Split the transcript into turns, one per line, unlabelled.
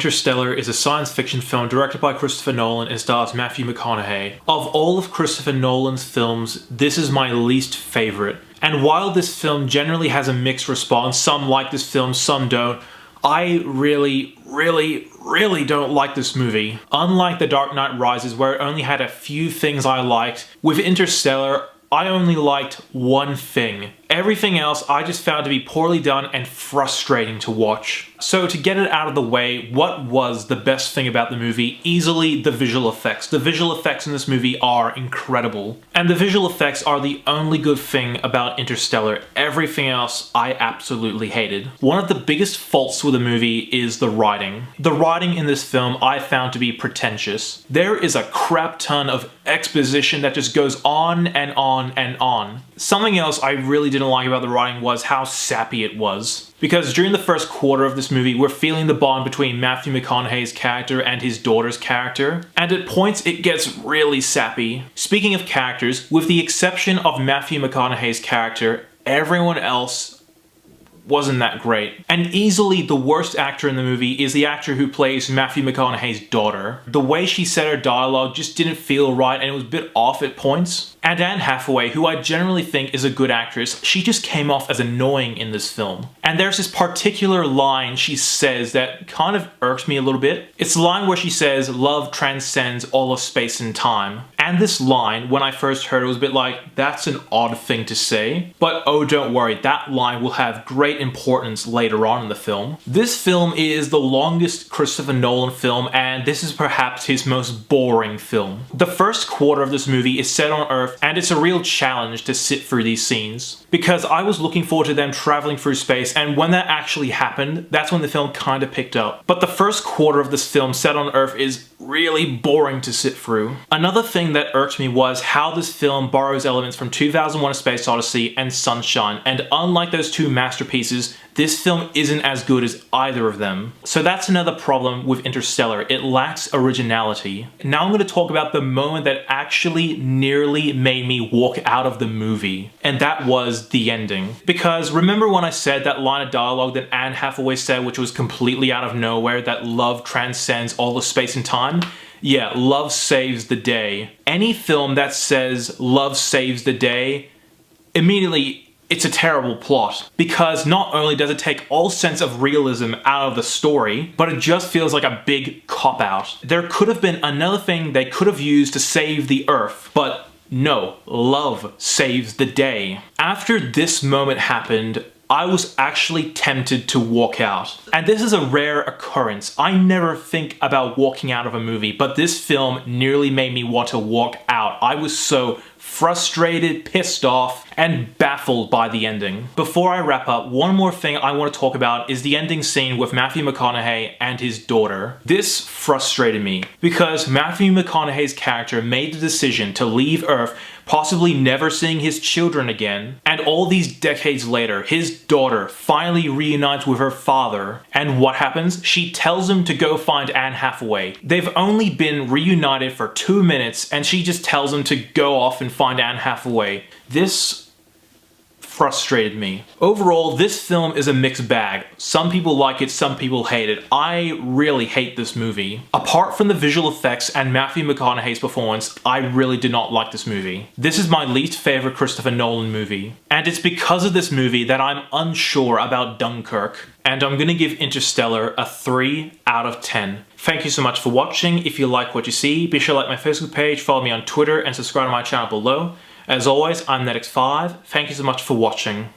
Interstellar is a science fiction film directed by Christopher Nolan and stars Matthew McConaughey. Of all of Christopher Nolan's films, this is my least favorite. And while this film generally has a mixed response, some like this film, some don't, I really don't like this movie. Unlike The Dark Knight Rises, where it only had a few things I liked, with Interstellar, I only liked one thing. Everything else I just found to be poorly done and frustrating to watch. So to get it out of the way, what was the best thing about the movie? Easily the visual effects. The visual effects in this movie are incredible. And the visual effects are the only good thing about Interstellar. Everything else I absolutely hated. One of the biggest faults with the movie is the writing. The writing in this film I found to be pretentious. There is a crap ton of exposition that just goes on and on and on. Something else I really didn't like about the writing was how sappy it was. Because during the first quarter of this movie, we're feeling the bond between Matthew McConaughey's character and his daughter's character, and at points it gets really sappy. Speaking of characters, with the exception of Matthew McConaughey's character, everyone else wasn't that great. And easily the worst actor in the movie is the actor who plays Matthew McConaughey's daughter. The way she said her dialogue just didn't feel right and it was a bit off at points. And Anne Hathaway, who I generally think is a good actress, she just came off as annoying in this film. And there's this particular line she says that kind of irks me a little bit. It's the line where she says, "Love transcends all of space and time." And this line, when I first heard it, was a bit like, that's an odd thing to say. But oh, don't worry, that line will have great importance later on in the film. This film is the longest Christopher Nolan film, and this is perhaps his most boring film. The first quarter of this movie is set on Earth, and it's a real challenge to sit through these scenes. Because I was looking forward to them traveling through space, and when that actually happened, that's when the film kind of picked up. But the first quarter of this film set on Earth is really boring to sit through. Another thing that irked me was how this film borrows elements from 2001: A Space Odyssey and Sunshine, and unlike those two masterpieces, this film isn't as good as either of them. So that's another problem with Interstellar. It lacks originality. Now I'm going to talk about the moment that actually nearly made me walk out of the movie, and that was the ending. Because remember when I said that line of dialogue that Anne Hathaway said, which was completely out of nowhere, that love transcends all of space and time? Yeah, love saves the day. Any film that says love saves the day, immediately it's a terrible plot, because not only does it take all sense of realism out of the story, but it just feels like a big cop-out. There could have been another thing they could have used to save the Earth, but no, love saves the day. After this moment happened, I was actually tempted to walk out. And this is a rare occurrence. I never think about walking out of a movie, but this film nearly made me want to walk out. I was so frustrated, pissed off, and baffled by the ending. Before I wrap up, one more thing I want to talk about is the ending scene with Matthew McConaughey and his daughter. This frustrated me because Matthew McConaughey's character made the decision to leave Earth, possibly never seeing his children again, and all these decades later, his daughter finally reunites with her father, and what happens? She tells him to go find Anne Hathaway. They've only been reunited for 2 minutes, and she just tells him to go off and find Anne Hathaway. This frustrated me. Overall, this film is a mixed bag. Some people like it, some people hate it. I really hate this movie. Apart from the visual effects and Matthew McConaughey's performance, I really did not like this movie. This is my least favorite Christopher Nolan movie. And it's because of this movie that I'm unsure about Dunkirk. And I'm gonna give Interstellar a 3 out of 10. Thank you so much for watching. If you like what you see, be sure to like my Facebook page, follow me on Twitter, and subscribe to my channel below. As always, I'm NETX5. Thank you so much for watching.